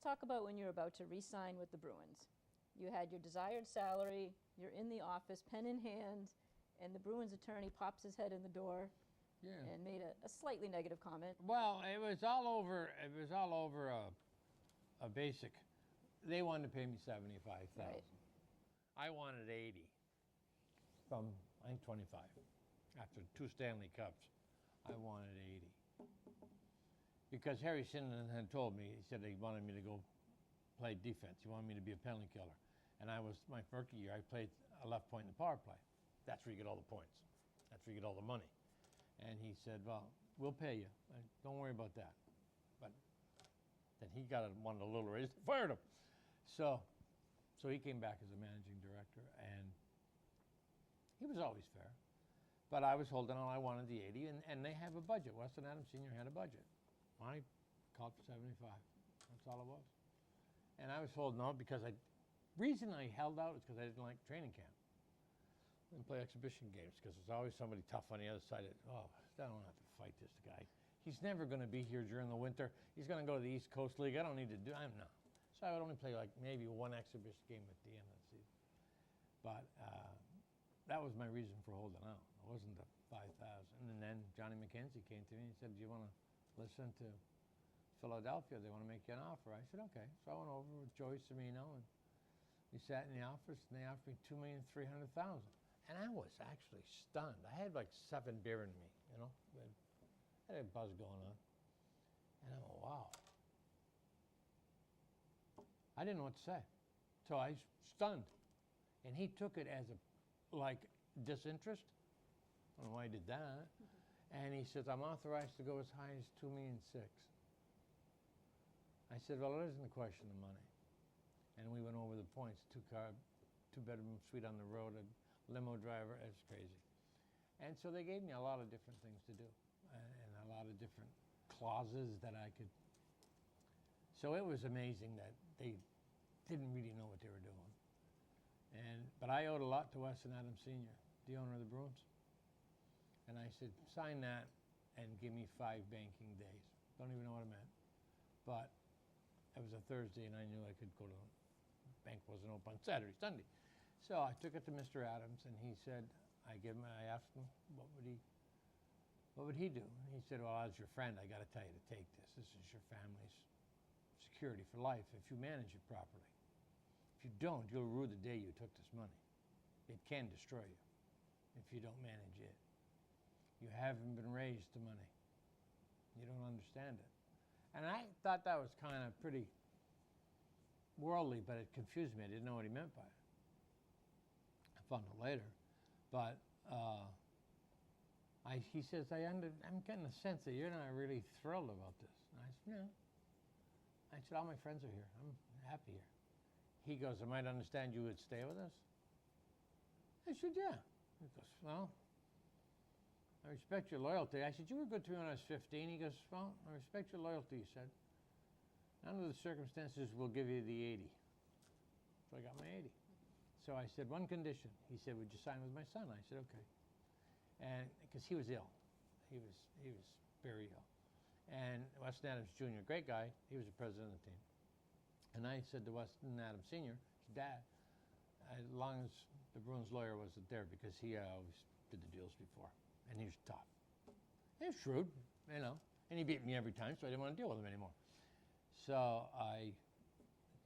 talk about when you're about to re-sign with the Bruins. You had your desired salary, you're in the office, pen in hand, and the Bruins attorney pops his head in the door and made a slightly negative comment. Well, it was all over a basic. They wanted to pay me $75,000. Right. I wanted 80 from, I think, 25. After 2 Stanley Cups, I wanted 80. Because Harry Sinden had told me, he said he wanted me to go play defense. He wanted me to be a penalty killer. And I was, my rookie year, I played a left point in the power play. That's where you get all the points. That's where you get all the money. And he said, well, we'll pay you. Don't worry about that. But then he wanted a little raise, fired him. So he came back as a managing director, and he was always fair. But I was holding on, I wanted the 80, and they have a budget. Weston Adams Sr. had a budget. I called for 75. That's all it was. And I was holding on because reason I held out is because I didn't like training camp. I didn't play exhibition games because there's always somebody tough on the other side. I don't have to fight this guy. He's never going to be here during the winter. He's going to go to the East Coast League. I don't need to do, no. So I would only play like maybe 1 exhibition game at the end of the season. But that was my reason for holding out. It wasn't the 5,000. And then Johnny McKenzie came to me and said, do you want to listen to Philadelphia? They want to make you an offer. I said, okay. So I went over with Joey Semino, and we sat in the office, and they offered me $2,300,000. And I was actually stunned. I had like 7 beer in me, you know. I had a buzz going on. And I'm like, wow. I didn't know what to say. So I was stunned. And he took it as like disinterest. I don't know why he did that. And he says, I'm authorized to go as high as $2,600,000. I said, well, it isn't a question of money. And we went over the points, 2-bedroom suite on the road, a limo driver. It's crazy. And so they gave me a lot of different things to do and a lot of different clauses that I could. So it was amazing that they didn't really know what they were doing. But I owed a lot to Weston Adams Sr., the owner of the Bruins. And I said, sign that and give me 5 banking days. Don't even know what it meant. But it was a Thursday, and I knew I could go to the bank. Wasn't open on Saturday, Sunday. So I took it to Mr. Adams, and he said, I asked him, what would he do? And he said, well, as your friend, I got to tell you to take this. This is your family's security for life if you manage it properly. If you don't, you'll rue the day you took this money. It can destroy you if you don't manage it. You haven't been raised to money. You don't understand it. And I thought that was kind of pretty worldly, but it confused me. I didn't know what he meant by it. I found it later. But he says, I'm getting a sense that you're not really thrilled about this. And I said, no. I said, all my friends are here. I'm happy here. He goes, I might understand you would stay with us. I said, yeah. He goes, well, I respect your loyalty. I said, you were good to me when I was 15. He goes, well, I respect your loyalty, he said. Under the circumstances, we'll give you the 80. So I got my 80. So I said, one condition. He said, would you sign with my son? I said, okay. And because he was ill. He was very ill. And Weston Adams Jr., great guy, he was the president of the team. And I said to Weston Adams Sr., his dad, as long as the Bruins lawyer wasn't there, because he always did the deals before. And he was tough. He was shrewd, you know. And he beat me every time, so I didn't want to deal with him anymore. So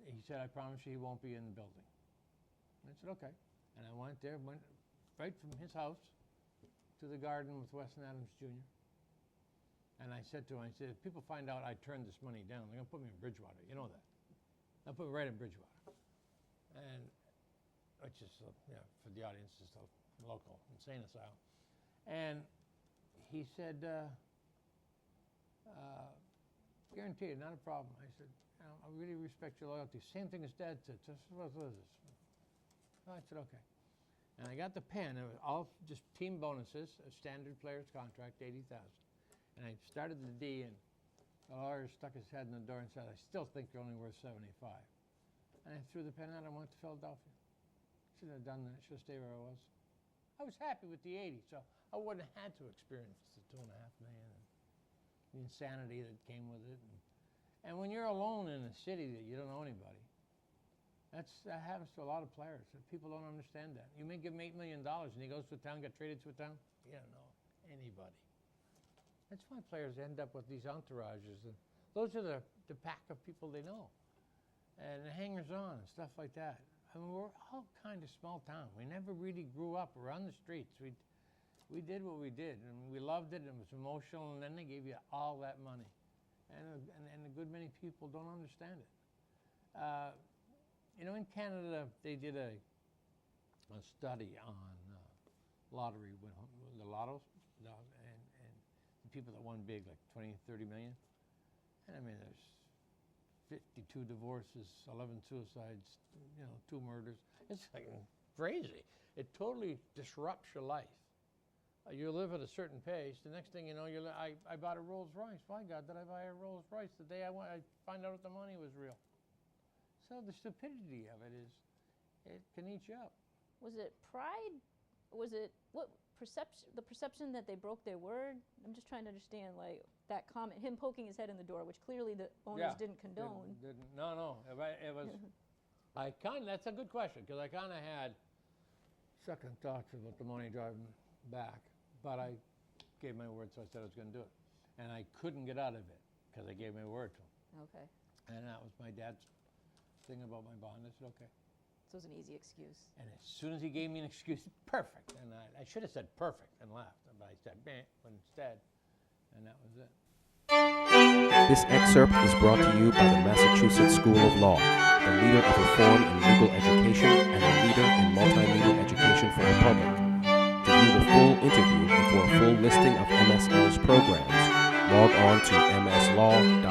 he said, I promise you he won't be in the building. And I said, okay. And I went there, went right from his house to the garden with Weston Adams Jr. And I said to him, I said, if people find out I turned this money down, they're going to put me in Bridgewater. You know that. They'll put me right in Bridgewater. And which is, for the audience, just a local insane asylum. And he said, guaranteed, not a problem. I said, I really respect your loyalty. Same thing as Dad said. Just what is this? I said, okay. And I got the pen. It was all just team bonuses, a standard player's contract, $80,000. And I started the D, and the lawyer stuck his head in the door and said, I still think you're only worth 75. And I threw the pen out and went to Philadelphia. Shouldn't have done that. Should have stayed where I was. I was happy with the 80, so I wouldn't have had to experience the $2.5 million and the insanity that came with it. And when you're alone in a city that you don't know anybody, that happens to a lot of players. People don't understand that. You may give him $8 million and he goes to a town, get traded to a town. You don't know anybody. That's why players end up with these entourages. And those are the pack of people they know. And the hangers-on and stuff like that. I mean, we're all kind of small town. We never really grew up around the streets. We did what we did, and we loved it, and it was emotional, and then they gave you all that money. And a good many people don't understand it. In Canada, they did a study on lottery, the lottos, and the people that won big, like 20, 30 million. And I mean, there's 52 divorces, 11 suicides, 2 murders. It's like crazy. It totally disrupts your life. You live at a certain pace. The next thing you know, I bought a Rolls Royce. My God, did I buy a Rolls Royce the day I find out that the money was real? So the stupidity of it can eat you up. Was it pride? Was it what perception? The perception that they broke their word? I'm just trying to understand, like, that comment, him poking his head in the door, which clearly the owners didn't condone. No. It was. That's a good question, because I kind of had second thoughts about the money driving back, but I gave my word, so I said I was going to do it, and I couldn't get out of it because I gave my word to him. Okay. And that was my dad's thing about my bond. I said, okay. So it was an easy excuse. And as soon as he gave me an excuse, perfect. And I should have said perfect and laughed, but I said, meh, instead, and that was it. This excerpt is brought to you by the Massachusetts School of Law, the leader of reform in legal education and a leader in multimedia education for the public. To view the full interview and for a full listing of MSL's programs, log on to mslaw.edu.